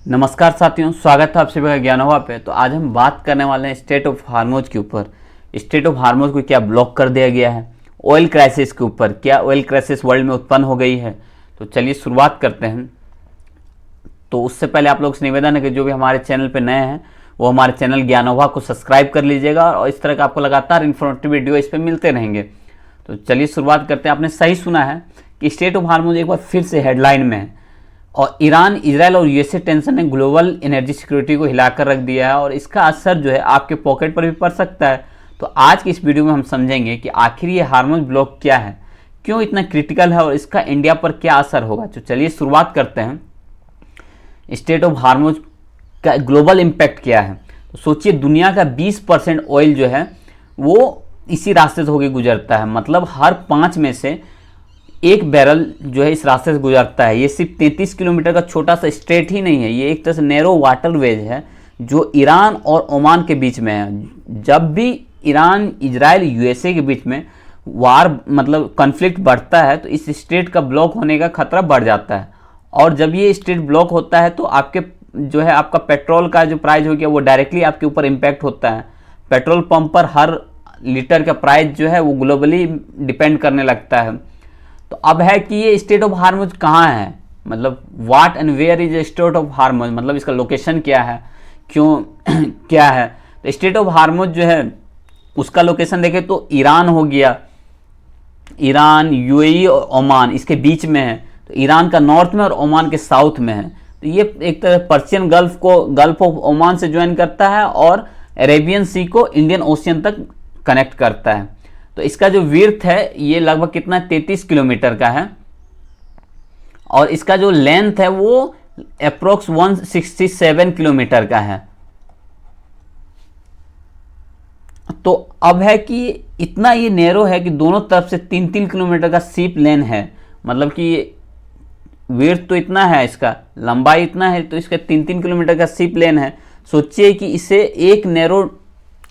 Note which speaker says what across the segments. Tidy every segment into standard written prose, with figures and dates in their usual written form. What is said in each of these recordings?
Speaker 1: नमस्कार साथियों, स्वागत है आप सभी का ज्ञानोवा पे। तो आज हम बात करने वाले हैं स्टेट ऑफ हार्मोज के ऊपर। स्टेट ऑफ हार्मोज को क्या ब्लॉक कर दिया गया है, ऑयल क्राइसिस के ऊपर, क्या ऑयल क्राइसिस वर्ल्ड में उत्पन्न हो गई है। तो चलिए शुरुआत करते हैं। तो उससे पहले आप लोग से निवेदन है कि जो भी हमारे चैनल पर नए हैं वो हमारे चैनल ज्ञानोवा को सब्सक्राइब कर लीजिएगा और इस तरह का आपको लगातार इन्फॉर्मेटिव वीडियो इस पर मिलते रहेंगे। तो चलिए शुरुआत करते हैं। आपने सही सुना है कि स्टेट ऑफ हार्मोज एक बार फिर से हेडलाइन में है और ईरान, इजराइल और यूएसए टेंशन ने ग्लोबल एनर्जी सिक्योरिटी को हिलाकर रख दिया है और इसका असर जो है आपके पॉकेट पर भी पड़ सकता है। तो आज की इस वीडियो में हम समझेंगे कि आखिर ये हार्मोज ब्लॉक क्या है, क्यों इतना क्रिटिकल है और इसका इंडिया पर क्या असर होगा। तो चलिए शुरुआत करते हैं। स्टेट ऑफ हार्मोज का ग्लोबल इम्पैक्ट क्या है। तो सोचिए, दुनिया का 20% ऑयल जो है वो इसी रास्ते से होकर गुजरता है। मतलब हर 5 में से एक बैरल जो है इस रास्ते से गुजरता है। ये सिर्फ 33 किलोमीटर का छोटा सा स्ट्रेट ही नहीं है, ये एक तरह से नैरो वाटरवेज है जो ईरान और ओमान के बीच में है। जब भी ईरान, इजराइल, यूएसए के बीच में वार मतलब कॉन्फ्लिक्ट बढ़ता है तो इस स्ट्रेट का ब्लॉक होने का खतरा बढ़ जाता है। और जब ये स्ट्रेट ब्लॉक होता है तो आपके जो है आपका पेट्रोल का जो प्राइस हो गया वो डायरेक्टली आपके ऊपर इम्पैक्ट होता है। पेट्रोल पंप पर हर लीटर का प्राइस जो है वो ग्लोबली डिपेंड करने लगता है। तो अब है कि ये स्टेट ऑफ हार्मोज कहाँ है, मतलब what and where is strait of Hormuz, मतलब इसका लोकेशन क्या है, क्यों क्या है। तो स्टेट ऑफ हार्मोज जो है उसका लोकेशन देखें तो ईरान हो गया, ईरान, यूएई और ओमान इसके बीच में है। तो ईरान का नॉर्थ में और ओमान के साउथ में है। तो ये एक तरह पर्शियन गल्फ को गल्फ ऑफ ओमान से ज्वाइन करता है और अरेबियन सी को इंडियन ओशियन तक कनेक्ट करता है। तो इसका जो विड्थ है ये लगभग कितना 33 किलोमीटर का है और इसका जो लेंथ है वो अप्रोक्स 167 किलोमीटर का है। तो अब है कि इतना ये नैरो है कि दोनों तरफ से 3-3 किलोमीटर का सीप लेन है। मतलब कि विड्थ तो इतना है, इसका लंबाई इतना है, तो इसका 3-3 किलोमीटर का सीप लेन है। सोचिए कि इसे एक नैरो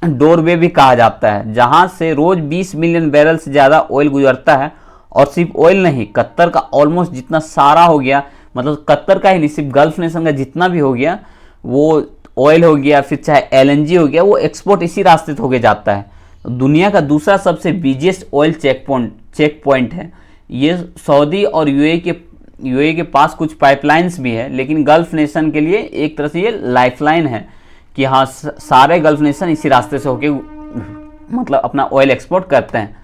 Speaker 1: डोरवे भी कहा जाता है जहां से रोज 20 मिलियन बैरल से ज़्यादा ऑयल गुजरता है। और सिर्फ ऑयल नहीं, कतर का ऑलमोस्ट जितना सारा हो गया, मतलब कतर का ही नहीं, सिर्फ गल्फ नेशन का जितना भी हो गया वो ऑयल हो गया, फिर चाहे एलएनजी हो गया, वो एक्सपोर्ट इसी रास्ते से होके जाता है। दुनिया का दूसरा सबसे बिजिएस्ट ऑयल चेक पॉइंट है ये। सऊदी और यूएई के पास कुछ पाइपलाइंस भी है, लेकिन गल्फ नेशन के लिए एक तरह से ये लाइफलाइन है कि हाँ, सारे गल्फ नेशन इसी रास्ते से होके मतलब अपना ऑयल एक्सपोर्ट करते हैं।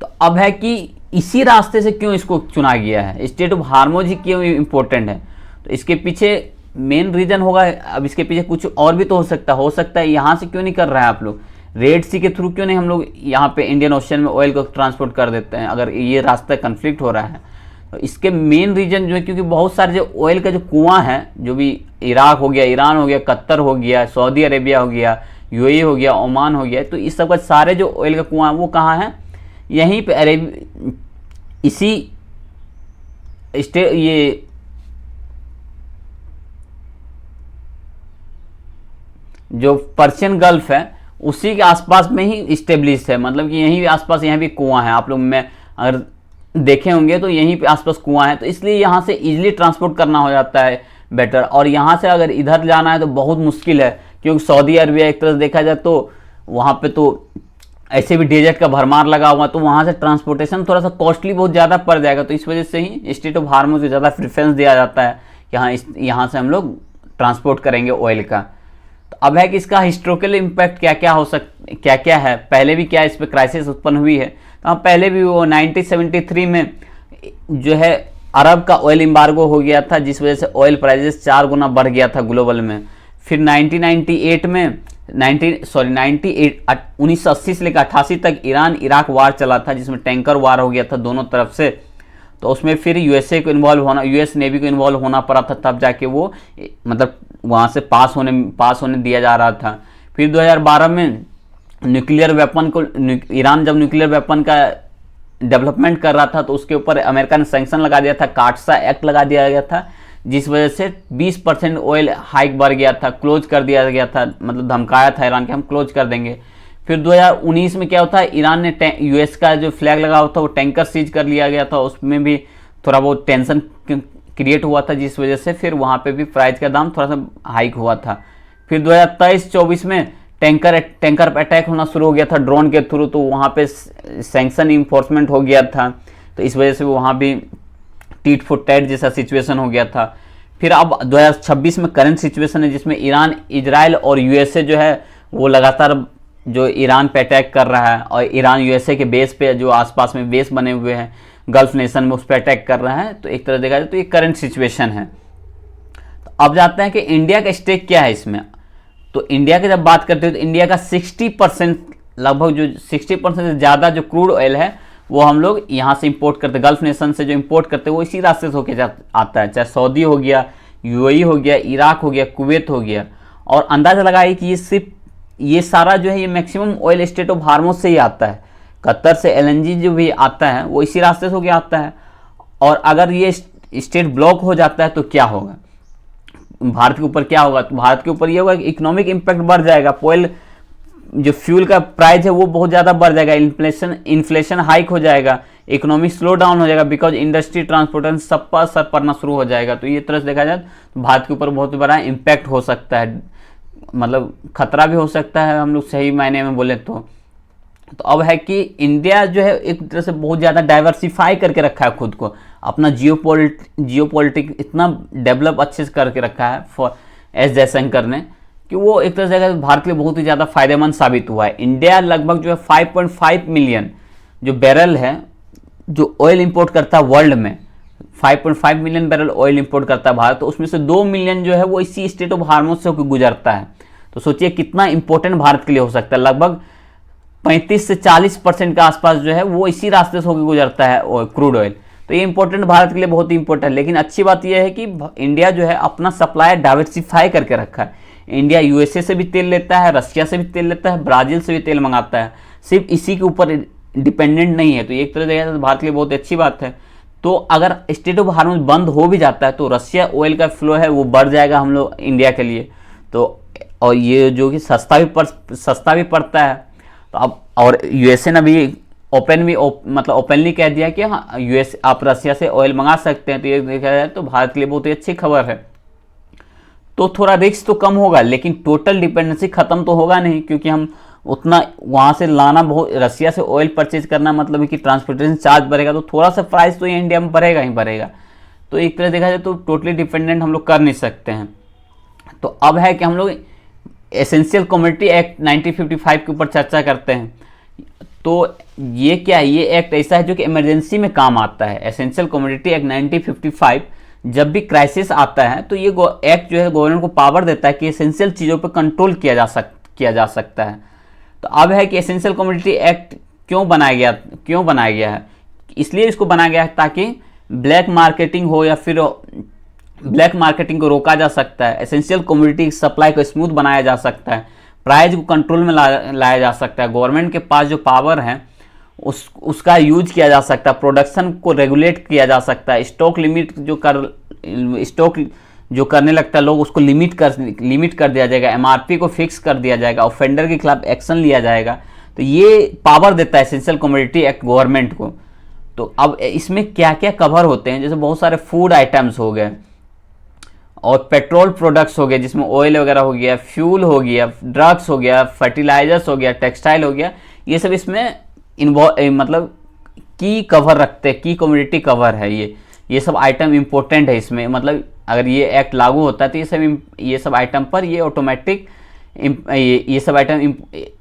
Speaker 1: तो अब है कि इसी रास्ते से क्यों इसको चुना गया है, स्टेट ऑफ हार्मोज ही क्यों इम्पोर्टेंट है। तो इसके पीछे मेन रीजन होगा, अब इसके पीछे कुछ और भी तो हो सकता है यहाँ से क्यों नहीं कर रहा है आप लोग, रेड सी के थ्रू क्यों नहीं हम लोग यहाँ पे इंडियन ओशन में ऑयल को ट्रांसपोर्ट कर देते हैं अगर ये रास्ता कन्फ्लिक्ट हो रहा है। तो इसके मेन रीजन जो है, क्योंकि बहुत सारे जो ऑयल का जो कुआं है, जो भी इराक हो गया, ईरान हो गया, कतर हो गया, सऊदी अरेबिया हो गया, यूएई हो गया, ओमान हो गया, तो इस सब का सारे जो ऑयल का कुआं है वो कहाँ है, यहीं पे इसी ये जो पर्शियन गल्फ है उसी के आसपास में ही इस्टेब्लिश है। मतलब कि यहीं आसपास यहाँ भी कुआं है, आप लोग में अगर देखे होंगे तो यहीं पे आसपास कुआं है। तो इसलिए यहाँ से इजीली ट्रांसपोर्ट करना हो जाता है बेटर। और यहाँ से अगर इधर जाना है तो बहुत मुश्किल है, क्योंकि सऊदी अरबिया एक तरह से देखा जाए तो वहाँ पे तो ऐसे भी डेजर्ट का भरमार लगा हुआ, तो वहाँ से ट्रांसपोर्टेशन थोड़ा सा कॉस्टली बहुत ज़्यादा पड़ जाएगा। तो इस वजह से ही स्टेट ऑफ हार्मोज को ज़्यादा प्रेफरेंस दिया जाता है कि हाँ, यहाँ से हम लोग ट्रांसपोर्ट करेंगे ऑयल का। तो अब है कि इसका हिस्टोरिकल इम्पैक्ट क्या क्या है, पहले भी क्या इस पर क्राइसिस उत्पन्न हुई है। तो पहले भी वो 1973 में जो है अरब का ऑयल एम्बार्गो हो गया था, जिस वजह से ऑयल प्राइसेस 4 गुना बढ़ गया था ग्लोबल में। फिर 1998 में 1980 से लेकर 88 तक ईरान इराक वार चला था, जिसमें टैंकर वार हो गया था दोनों तरफ से। तो उसमें फिर यूएसए को इन्वॉल्व होना, यूएस नेवी को इन्वॉल्व होना पड़ा था, तब जाके वो मतलब वहाँ से पास होने दिया जा रहा था। फिर 2012 में न्यूक्लियर वेपन को, ईरान जब न्यूक्लियर वेपन का डेवलपमेंट कर रहा था तो उसके ऊपर अमेरिका ने सैंक्शन लगा दिया था, काटसा एक्ट लगा दिया गया था, जिस वजह से 20% ऑयल हाइक बढ़ गया था, क्लोज कर दिया गया था, मतलब धमकाया था ईरान के हम क्लोज कर देंगे। फिर 2019 में क्या होता है, ईरान ने यूएस का जो फ्लैग लगा हुआ था वो टैंकर सीज कर लिया गया था, उसमें भी थोड़ा बहुत टेंशन क्रिएट हुआ था, जिस वजह से फिर वहाँ पे भी प्राइस का दाम थोड़ा सा हाइक हुआ था। फिर 2023-24 में टैंकर पर अटैक होना शुरू हो गया था ड्रोन के थ्रू, तो वहाँ पे सैंक्शन इन्फोर्समेंट हो गया था, तो इस वजह से वहाँ भी टीट फॉर टैट जैसा सिचुएशन हो गया था। फिर अब 2026 में करंट सिचुएशन है जिसमें ईरान, इजराइल और यूएसए जो है वो लगातार जो ईरान पे अटैक कर रहा है, और ईरान यूएसए के बेस पे जो आसपास में बेस बने हुए हैं गल्फ नेशन में, उस पर अटैक कर रहा है। तो एक तरह देखा जाए तो ये करंट सिचुएशन है। तो अब जाते हैं कि इंडिया का स्टेक क्या है इसमें। तो इंडिया की जब बात करते हैं तो इंडिया का 60% लगभग, जो 60% से ज़्यादा जो क्रूड ऑयल है वो हम लोग यहाँ से इंपोर्ट करते हैं, गल्फ नेशन से जो इंपोर्ट करते हैं वो इसी रास्ते से होके आता है, चाहे सऊदी हो गया, यूएई हो गया, इराक हो गया, कुवैत हो गया। और अंदाज़ा लगाइए कि ये सारा जो है ये मैक्सिमम ऑयल स्टेट ऑफ हार्मोज से ही आता है। कतर से एलएनजी जो भी आता है वो इसी रास्ते से होके आता है। और अगर ये स्टेट ब्लॉक हो जाता है तो क्या होगा, भारत के ऊपर क्या होगा? तो भारत के ऊपर ये होगा कि इकोनॉमिक इम्पैक्ट बढ़ जाएगा, ऑयल जो फ्यूल का प्राइस है वो बहुत ज़्यादा बढ़ जाएगा, इन्फ्लेशन हाइक हो जाएगा, इकोनॉमिक स्लो डाउन हो जाएगा, बिकॉज इंडस्ट्री, ट्रांसपोर्टेशन सब पर असर पड़ना शुरू हो जाएगा। तो ये तरह से देखा जाए तो भारत के ऊपर बहुत बड़ा इम्पैक्ट हो सकता है, मतलब खतरा भी हो सकता है हम लोग सही मायने में बोले तो। अब है कि इंडिया जो है एक तरह से बहुत ज़्यादा डाइवर्सिफाई करके रखा है खुद को, अपना जियोपॉलिटिक इतना डेवलप अच्छे से करके रखा है फॉर एस जयशंकर ने, कि वो एक तरह से भारत के लिए बहुत ही ज़्यादा फायदेमंद साबित हुआ है। इंडिया लगभग जो है 5.5 मिलियन जो बैरल है जो ऑयल इंपोर्ट करता है वर्ल्ड में, 5.5 मिलियन बैरल ऑयल इंपोर्ट करता है भारत, तो उसमें से 2 मिलियन जो है वो इसी स्टेट ऑफ हार्मोज से होकर गुजरता है। तो सोचिए कितना इंपॉर्टेंट भारत के लिए हो सकता है, लगभग 35 से 40% के आसपास जो है वो इसी रास्ते से होकर गुजरता है क्रूड ऑयल। तो ये इंपॉर्टेंट भारत के लिए बहुत ही इंपॉर्टेंट है। लेकिन अच्छी बात यह है कि इंडिया जो है अपना सप्लाई डाइवर्सिफाई करके रखा है। इंडिया यूएसए से भी तेल लेता है, रशिया से भी तेल लेता है, ब्राज़ील से भी तेल मंगाता है, सिर्फ इसी के ऊपर डिपेंडेंट नहीं है। तो एक तरह से भारत के लिए बहुत अच्छी बात है। तो अगर स्टेट ऑफ हार्मोज बंद हो भी जाता है तो रशिया ऑयल का फ्लो है वो बढ़ जाएगा हम लोग इंडिया के लिए। तो और ये जो कि सस्ता भी पड़ता है। तो अब और यूएसए ने भी ओपनली कह दिया कि हाँ यूएस आप रशिया से ऑयल मंगा सकते हैं। तो ये देखा जाए तो भारत के लिए बहुत ही अच्छी खबर है। तो थोड़ा रिस्क तो कम होगा, लेकिन टोटल डिपेंडेंसी खत्म तो होगा नहीं, क्योंकि हम उतना वहाँ से लाना, बहुत रशिया से ऑयल परचेज करना मतलब है कि ट्रांसपोर्टेशन चार्ज बढ़ेगा, तो थोड़ा सा प्राइस तो ये इंडिया में बढ़ेगा ही बढ़ेगा। तो एक तरह देखा जाए तो टोटली डिपेंडेंट हम लोग कर नहीं सकते हैं। तो अब है कि हम लोग एसेंशियल कमोडिटी एक्ट 1955 के ऊपर चर्चा करते हैं। तो ये क्या है, ये एक्ट ऐसा है जो कि इमरजेंसी में काम आता है। एसेंशियल कमोडिटी एक्ट 1955 जब भी क्राइसिस आता है तो ये एक्ट जो है गवर्नमेंट को पावर देता है कि एसेंशियल चीज़ों पर कंट्रोल किया जा सकता है। तो अब है कि एसेंशियल कमोडिटी एक्ट क्यों बनाया गया है, इसलिए इसको बनाया गया है ताकि ब्लैक मार्केटिंग हो या फिर ब्लैक मार्केटिंग को रोका जा सकता है, एसेंशियल कमोडिटी सप्लाई को स्मूथ बनाया जा सकता है, प्राइस को कंट्रोल में लाया जा सकता है, गवर्नमेंट के पास जो पावर है उसका यूज किया जा सकता है, प्रोडक्शन को रेगुलेट किया जा सकता है, स्टॉक जो करने लगता है लोग उसको लिमिट कर दिया जाएगा, एमआरपी को फिक्स कर दिया जाएगा, ऑफेंडर के खिलाफ एक्शन लिया जाएगा। तो ये पावर देता है एसेंशियल कमोडिटी एक्ट गवर्नमेंट को। तो अब इसमें क्या क्या कवर होते हैं, जैसे बहुत सारे फूड आइटम्स हो गए और पेट्रोल प्रोडक्ट्स हो गए जिसमें ऑयल वगैरह हो गया, फ्यूल हो गया, ड्रग्स हो गया, फर्टिलाइजर्स हो गया, टेक्सटाइल हो गया, ये सब इसमें मतलब की कवर रखते हैं, की कमोडिटी कवर है। ये सब आइटम इंपॉर्टेंट है इसमें, मतलब अगर ये एक्ट लागू होता है तो ये सब आइटम पर ये सब आइटम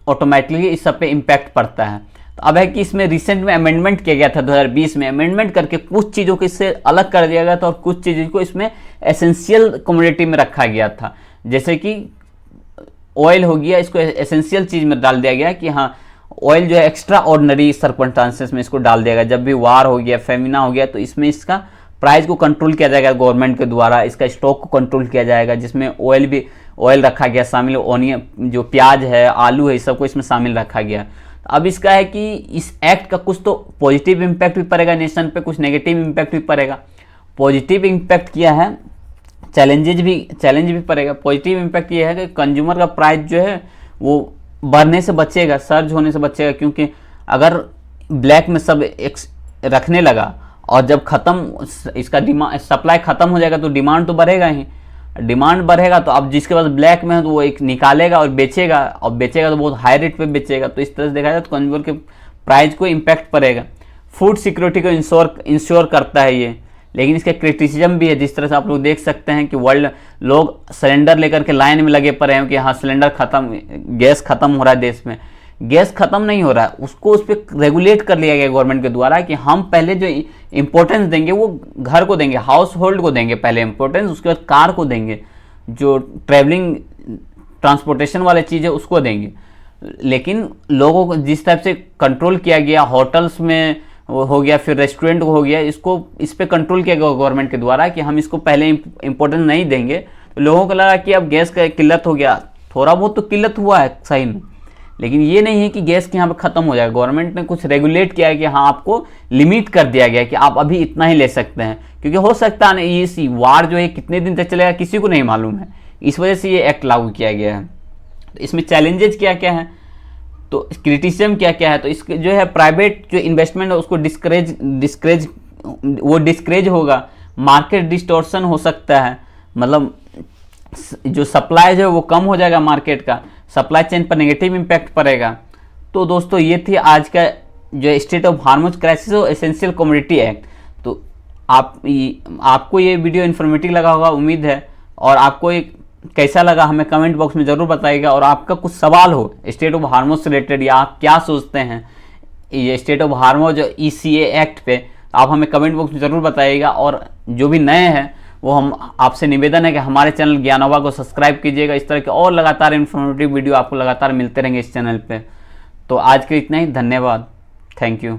Speaker 1: ऑटोमेटिकली इस सब पे इम्पैक्ट पड़ता है। तो अब है कि इसमें रिसेंट में अमेंडमेंट किया गया था, 2020 में अमेंडमेंट करके कुछ चीज़ों को इससे अलग कर दिया गया था और कुछ चीज़ों को इसमें एसेंशियल कमोडिटी में रखा गया था। जैसे कि ऑयल हो गया, इसको एसेंशियल चीज़ में डाल दिया गया कि हाँ ऑयल जो है एक्स्ट्रा ऑर्डिनरी सर्कमस्टांसेस में इसको डाल दिया गया। जब भी वार हो गया, फेमिना हो गया, तो इसमें इसका प्राइस को कंट्रोल किया जाएगा गवर्नमेंट के द्वारा, इसका स्टॉक को कंट्रोल किया जाएगा, जिसमें ऑयल रखा गया शामिल, ओनियन जो प्याज है, आलू है, इस सबको इसमें शामिल रखा गया। अब इसका है कि इस एक्ट का कुछ तो पॉजिटिव इम्पैक्ट भी पड़ेगा नेशन पे, कुछ नेगेटिव इम्पैक्ट भी पड़ेगा। पॉजिटिव इम्पैक्ट किया है, चैलेंज भी पड़ेगा। पॉजिटिव इम्पैक्ट ये है कि कंज्यूमर का प्राइस जो है वो बढ़ने से बचेगा, सर्ज होने से बचेगा, क्योंकि अगर ब्लैक में सब रखने लगा और जब खत्म इसका डिमांड सप्लाई खत्म हो जाएगा तो डिमांड तो बढ़ेगा ही, डिमांड बढ़ेगा तो अब जिसके पास ब्लैक में है तो वो एक निकालेगा और बेचेगा, और बेचेगा तो बहुत हाई रेट पे बेचेगा। तो इस तरह से देखा जाए तो कंज्यूमर के प्राइस को इम्पैक्ट पड़ेगा। फूड सिक्योरिटी को इंश्योर करता है ये, लेकिन इसका क्रिटिसिज्म भी है। जिस तरह से आप लोग देख सकते हैं कि वर्ल्ड लोग सिलेंडर लेकर के लाइन में लगे पड़े हैं कि हाँ सिलेंडर खत्म, गैस खत्म हो रहा है देश में। गैस खत्म नहीं हो रहा है, उसको उस पर रेगुलेट कर लिया गया गवर्नमेंट के द्वारा कि हम पहले जो इंपॉर्टेंस देंगे वो घर को देंगे, हाउस होल्ड को देंगे पहले इंपॉर्टेंस, उसके बाद कार को देंगे, जो ट्रैवलिंग ट्रांसपोर्टेशन वाले चीज़ है उसको देंगे। लेकिन लोगों को जिस टाइप से कंट्रोल किया गया, होटल्स में हो गया, फिर रेस्टोरेंट हो गया, इसको इस पर कंट्रोल किया गया गवर्नमेंट के द्वारा कि हम इसको पहले इंपॉर्टेंस नहीं देंगे। तो लोगों को लगा कि अब गैस का किल्लत हो गया, थोड़ा बहुत तो किल्लत हुआ है सही में, लेकिन ये नहीं है कि गैस के यहाँ पे ख़त्म हो जाएगा। गवर्नमेंट ने कुछ रेगुलेट किया है कि हाँ आपको लिमिट कर दिया गया कि आप अभी इतना ही ले सकते हैं, क्योंकि हो सकता है ना ये वार जो है कितने दिन तक चलेगा किसी को नहीं मालूम है, इस वजह से ये एक्ट लागू किया गया है। तो इसमें चैलेंजेस क्या क्या है, तो क्रिटिसिज्म क्या क्या है, तो इसके जो है प्राइवेट जो इन्वेस्टमेंट है उसको डिस्करेज होगा, मार्केट डिस्टॉर्शन हो सकता है, मतलब जो सप्लाई जो है वो कम हो जाएगा मार्केट का, सप्लाई चेन पर नेगेटिव इम्पैक्ट पड़ेगा। तो दोस्तों ये थी आज का जो स्टेट ऑफ हार्मोज क्राइसिस और एसेंशियल कमोडिटी एक्ट। तो आपको ये वीडियो इन्फॉर्मेटिव लगा होगा उम्मीद है, और आपको एक कैसा लगा हमें कमेंट बॉक्स में ज़रूर बताइएगा। और आपका कुछ सवाल हो स्टेट ऑफ हार्मोज से रिलेटेड, या आप क्या सोचते हैं ये स्टेट ऑफ हार्मोज ECA एक्ट पे, आप हमें कमेंट बॉक्स में ज़रूर बताइएगा। और जो भी नए हैं वो हम आपसे निवेदन है कि हमारे चैनल ज्ञानोवा को सब्सक्राइब कीजिएगा। इस तरह के और लगातार इन्फॉर्मेटिव वीडियो आपको लगातार मिलते रहेंगे इस चैनल पे। तो आज के इतना ही, धन्यवाद, थैंक यू।